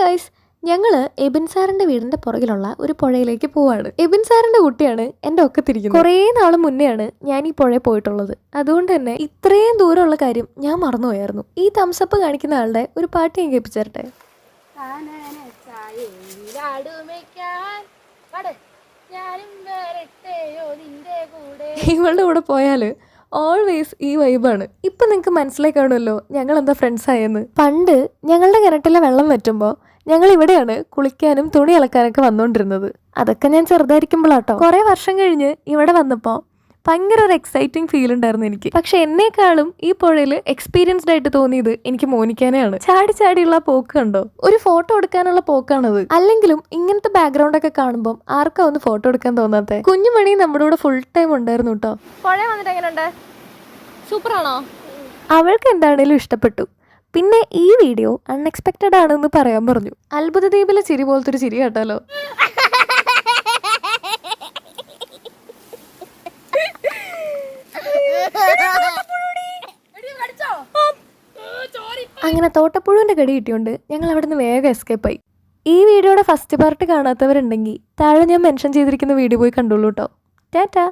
Guys, ഞങ്ങൾ എബിൻ സാറിന്റെ വീടിന്റെ പുറകിലുള്ള ഒരു പുഴയിലേക്ക് പോവാണ്. എബിൻ സാറിന്റെ കുട്ടിയാണ് എൻ്റെ ഒക്കത്തിരിക്കുന്നത്. കുറേ നാൾ മുന്നെയാണ് ഞാൻ ഈ പുഴയിൽ പോയിട്ടുള്ളത്. അതുകൊണ്ട് തന്നെ ഇത്രയും ദൂരമുള്ള കാര്യം ഞാൻ മറന്നുപോയായിരുന്നു. ഈ തംസപ്പ് കാണിക്കുന്ന ആളുടെ ഒരു പാട്ട് ഞാൻ കേൾപ്പിച്ചേരട്ടെ. ഇവളുടെ കൂടെ പോയാല് ഓൾവേസ് ഈ വൈബാണ്. ഇപ്പം നിങ്ങൾക്ക് മനസ്സിലായി കാണുമല്ലോ ഞങ്ങൾ എന്താ ഫ്രണ്ട്സ് ആയെന്ന്. പണ്ട് ഞങ്ങളുടെ കിണറ്റിലെ വെള്ളം വറ്റുമ്പോൾ ഞങ്ങൾ ഇവിടെയാണ് കുളിക്കാനും തുണി അലക്കാനൊക്കെ വന്നുകൊണ്ടിരുന്നത്. അതൊക്കെ ഞാൻ ചെറുതായിരിക്കുമ്പോഴാട്ടോ. കുറേ വർഷം കഴിഞ്ഞ് ഇവിടെ വന്നപ്പോൾ ഭയങ്കര ഒരു എക്സൈറ്റിംഗ് ഫീൽ ഉണ്ടായിരുന്നു എനിക്ക്. പക്ഷെ എന്നേക്കാളും ഈ പുഴയിൽ എക്സ്പീരിയൻസ്ഡ് ആയിട്ട് തോന്നിയത് എനിക്ക് മോനിക്കാനെയാണ്. ചാടി ചാടിയുള്ള പോക്ക് കണ്ടോ, ഒരു ഫോട്ടോ എടുക്കാനുള്ള പോക്കാണത്. അല്ലെങ്കിലും ഇങ്ങനത്തെ ബാക്ക്ഗ്രൗണ്ട് ഒക്കെ കാണുമ്പോൾ ആർക്കാ ഒന്ന് ഫോട്ടോ എടുക്കാൻ തോന്നാത്തെ. കുഞ്ഞുമണി നമ്മുടെ കൂടെ ഫുൾ ടൈം ഉണ്ടായിരുന്നു കേട്ടോ. പുഴ വന്നിട്ട് എങ്ങനെയുണ്ട്? സൂപ്പറാണോ? അവൾക്ക് എന്താണേലും ഇഷ്ടപ്പെട്ടു. പിന്നെ ഈ വീഡിയോ അൺഎക്സ്പെക്റ്റഡ് ആണെന്ന് പറയാൻ പറഞ്ഞു. അത്ഭുത ദ്വീപിലെ ചിരി പോലത്തെ ഒരു ചിരി കേട്ടാലോ. അങ്ങനെ തോട്ടപ്പുഴുവിന്റെ കടി കിട്ടിയോണ്ട് ഞങ്ങൾ അവിടെ നിന്ന് വേഗം എസ്കേപ്പായി. ഈ വീഡിയോയുടെ ഫസ്റ്റ് പാർട്ട് കാണാത്തവരുണ്ടെങ്കിൽ താഴെ ഞാൻ മെൻഷൻ ചെയ്തിരിക്കുന്ന വീഡിയോ പോയി കണ്ടോളൂ കേട്ടോ. ടാറ്റാ.